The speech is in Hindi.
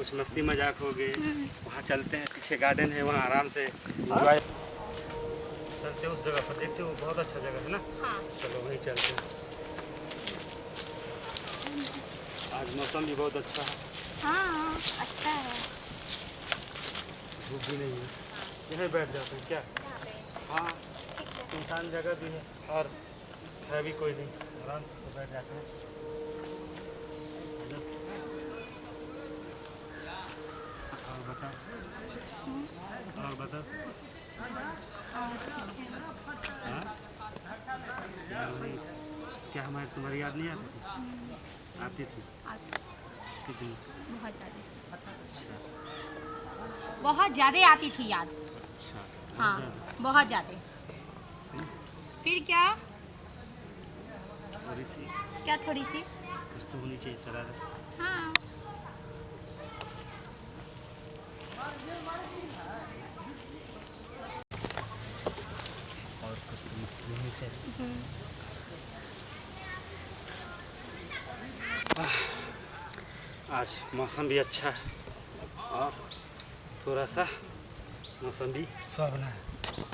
कुछ मस्ती मजाक हो गए। वहाँ चलते हैं, पीछे गार्डन है, वहाँ आराम से एंजॉय चलते हैं। उस जगह पर देखते हो, बहुत अच्छा जगह है ना। हाँ। चलो वहीं चलते हैं। आज मौसम भी बहुत अच्छा है। हाँ अच्छा है। धूप भी नहीं है। यहीं बैठ जाते हैं क्या? हाँ, सुनसान जगह भी है और है भी कोई नहीं, आराम से बैठ जाते हैं। और बता, और बता। हाँ, क्या हमारी तुम्हारी याद नहीं आती थी? आती थी। कितनी? बहुत ज़्यादा। अच्छा। बहुत ज़्यादा आती थी याद। अच्छा, हाँ बहुत बहुत ज़्यादा। फिर क्या? थोड़ी सी क्या थोड़ी सी? कुछ तो होनी चाहिए शरारत। हाँ। और कुछ तो नहीं चाहिए। आज मौसम भी अच्छा है और थोड़ा सा मौसम भी सुहावना है।